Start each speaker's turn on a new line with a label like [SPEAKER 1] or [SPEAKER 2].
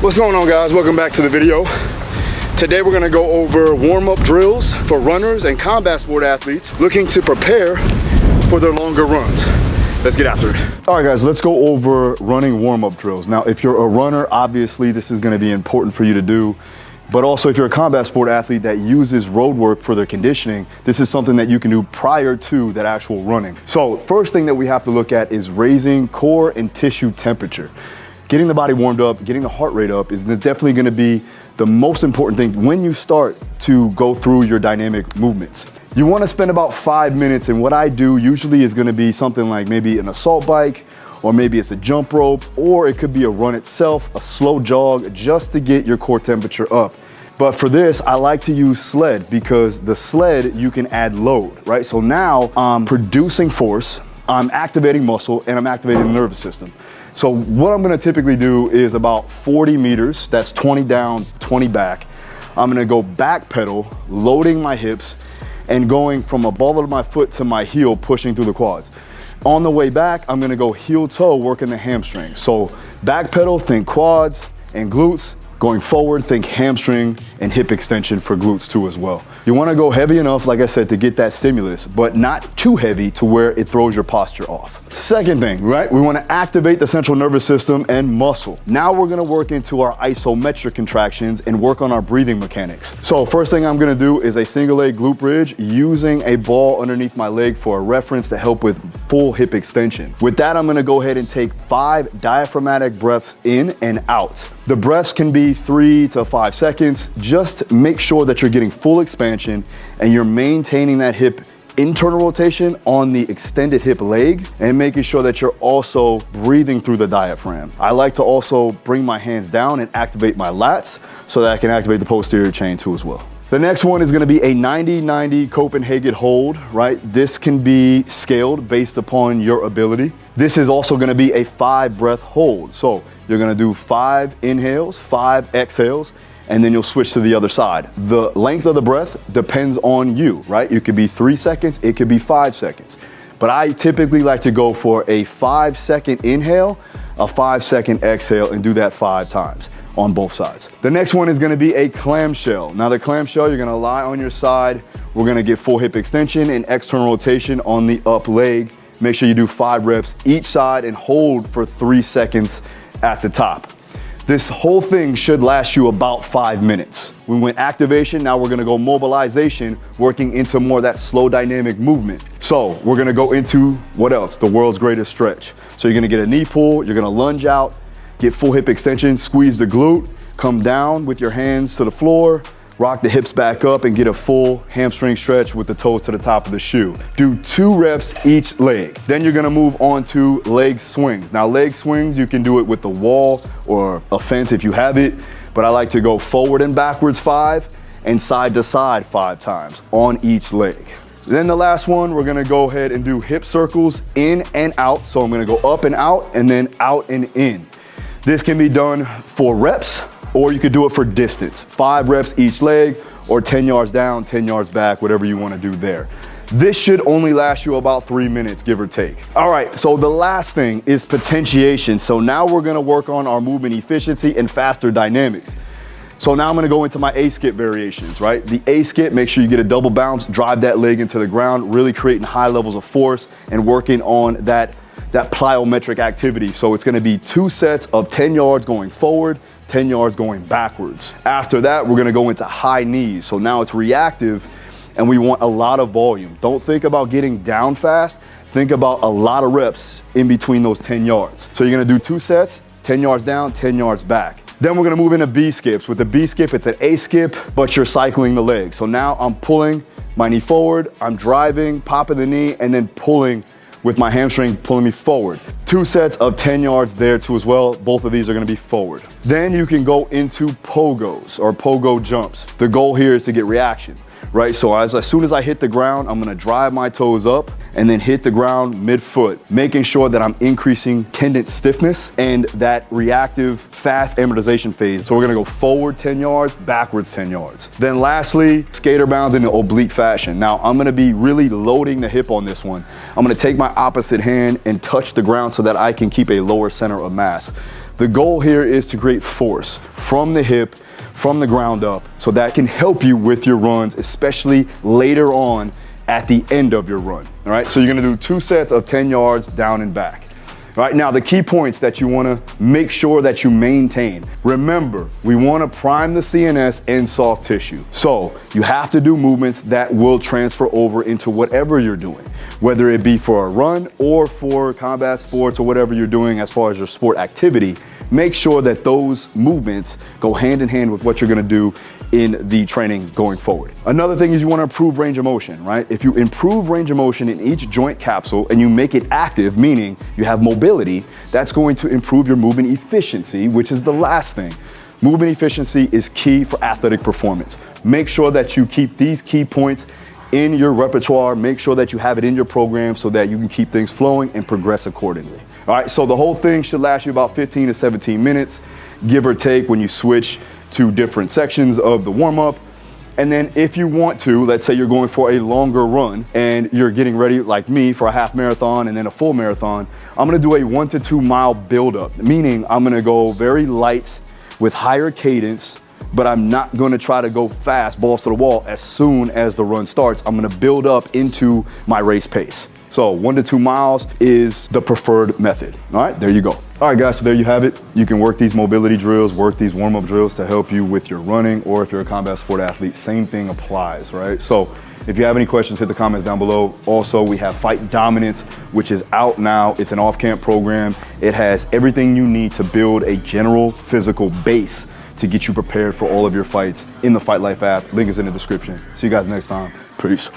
[SPEAKER 1] What's going on, guys? Welcome back to the video. Today we're gonna go over warm-up drills for runners and combat sport athletes looking to prepare for their longer runs. Let's get after it. All right, guys, let's go over running warm-up drills. Now, if you're a runner, obviously this is gonna be important for you to do. But also, if you're a combat sport athlete that uses road work for their conditioning, this is something that you can do prior to that actual running. So first thing that we have to look at is raising core and tissue temperature. Getting the body warmed up, getting the heart rate up is definitely gonna be the most important thing when you start to go through your dynamic movements. You wanna spend about 5 minutes, and what I do usually is gonna be something like maybe an assault bike, or maybe it's a jump rope, or it could be a run itself, a slow jog, just to get your core temperature up. But for this, I like to use sled because the sled, you can add load, right? So now I'm producing force, I'm activating muscle, and I'm activating the nervous system. So what I'm gonna typically do is about 40 meters, that's 20 down, 20 back. I'm gonna go back pedal, loading my hips, and going from a ball of my foot to my heel, pushing through the quads. On the way back, I'm gonna go heel toe, working the hamstring. So back pedal, think quads and glutes. Going forward, think hamstring and hip extension for glutes too as well. You wanna go heavy enough, like I said, to get that stimulus, but not too heavy to where it throws your posture off. Second thing, right? We wanna activate the central nervous system and muscle. Now we're gonna work into our isometric contractions and work on our breathing mechanics. So first thing I'm gonna do is a single leg glute bridge using a ball underneath my leg for a reference to help with full hip extension. With that, I'm gonna go ahead and take 5 diaphragmatic breaths in and out. The breaths can be 3 to 5 seconds. Just make sure that you're getting full expansion and you're maintaining that hip internal rotation on the extended hip leg and making sure that you're also breathing through the diaphragm. I like to also bring my hands down and activate my lats so that I can activate the posterior chain too as well. The next one is gonna be a 90-90 Copenhagen Hold, right? This can be scaled based upon your ability. This is also gonna be a 5 breath hold. So you're gonna do 5 inhales, 5 exhales, and then you'll switch to the other side. The length of the breath depends on you, right? It could be 3 seconds, it could be 5 seconds. But I typically like to go for a 5-second inhale, a 5-second exhale, and do that 5 times on both sides. The next one is gonna be a clamshell. Now the clamshell, you're gonna lie on your side. We're gonna get full hip extension and external rotation on the up leg. Make sure you do 5 reps each side and hold for 3 seconds at the top. This whole thing should last you about 5 minutes. We went activation, now we're gonna go mobilization, working into more of that slow dynamic movement. So we're gonna go into, what else? The world's greatest stretch. So you're gonna get a knee pull, you're gonna lunge out, get full hip extension, squeeze the glute, come down with your hands to the floor, rock the hips back up and get a full hamstring stretch with the toes to the top of the shoe. Do 2 reps each leg. Then you're gonna move on to leg swings. Now leg swings, you can do it with the wall or a fence if you have it, but I like to go forward and backwards 5 and side to side 5 times on each leg. Then the last one, we're gonna go ahead and do hip circles in and out. So I'm gonna go up and out and then out and in. This can be done for reps, or you could do it for distance. 5 reps each leg, or 10 yards down, 10 yards back, whatever you wanna do there. This should only last you about 3 minutes, give or take. All right, so the last thing is potentiation. So now we're gonna work on our movement efficiency and faster dynamics. So now I'm gonna go into my A-skip variations, right? The A-skip, make sure you get a double bounce, drive that leg into the ground, really creating high levels of force and working on that plyometric activity. So it's gonna be 2 sets of 10 yards going forward, 10 yards going backwards. After that, we're gonna go into high knees. So now it's reactive and we want a lot of volume. Don't think about getting down fast. Think about a lot of reps in between those 10 yards. So you're gonna do 2 sets, 10 yards down, 10 yards back. Then we're gonna move into B skips. With the B skip, it's an A skip, but you're cycling the leg. So now I'm pulling my knee forward, I'm driving, popping the knee, and then pulling with my hamstring pulling me forward. 2 sets of 10 yards there too as well. Both of these are gonna be forward. Then you can go into pogos or pogo jumps. The goal here is to get reaction, right? So as soon as I hit the ground, I'm gonna drive my toes up and then hit the ground mid-foot, making sure that I'm increasing tendon stiffness and that reactive fast amortization phase. So we're gonna go forward 10 yards, backwards 10 yards. Then lastly, skater bounds in the oblique fashion. Now I'm gonna be really loading the hip on this one. I'm gonna take my opposite hand and touch the ground so that I can keep a lower center of mass. The goal here is to create force from the hip, from the ground up, so that can help you with your runs, especially later on at the end of your run. All right, so you're gonna do 2 sets of 10 yards down and back. All right, now the key points that you wanna make sure that you maintain. Remember, we wanna prime the CNS and soft tissue. So you have to do movements that will transfer over into whatever you're doing, whether it be for a run or for combat sports or whatever you're doing as far as your sport activity. Make sure that those movements go hand in hand with what you're gonna do in the training going forward. Another thing is you wanna improve range of motion, right? If you improve range of motion in each joint capsule and you make it active, meaning you have mobility, that's going to improve your movement efficiency, which is the last thing. Movement efficiency is key for athletic performance. Make sure that you keep these key points in your repertoire. Make sure that you have it in your program so that you can keep things flowing and progress accordingly. All right, so the whole thing should last you about 15 to 17 minutes, give or take, when you switch to different sections of the warm-up. And then if you want to, let's say you're going for a longer run and you're getting ready, like me, for a half marathon and then a full marathon, I'm gonna do a 1 to 2 mile buildup, meaning I'm gonna go very light with higher cadence, but I'm not gonna try to go fast, balls to the wall, as soon as the run starts. I'm gonna build up into my race pace. So 1 to 2 miles is the preferred method. All right, there you go. All right, guys, so there you have it. You can work these mobility drills, work these warm-up drills to help you with your running, or if you're a combat sport athlete, same thing applies, right? So if you have any questions, hit the comments down below. Also, we have Fight Dominance, which is out now. It's an off-camp program. It has everything you need to build a general physical base to get you prepared for all of your fights in the Fight Life app. Link is in the description. See you guys next time. Peace.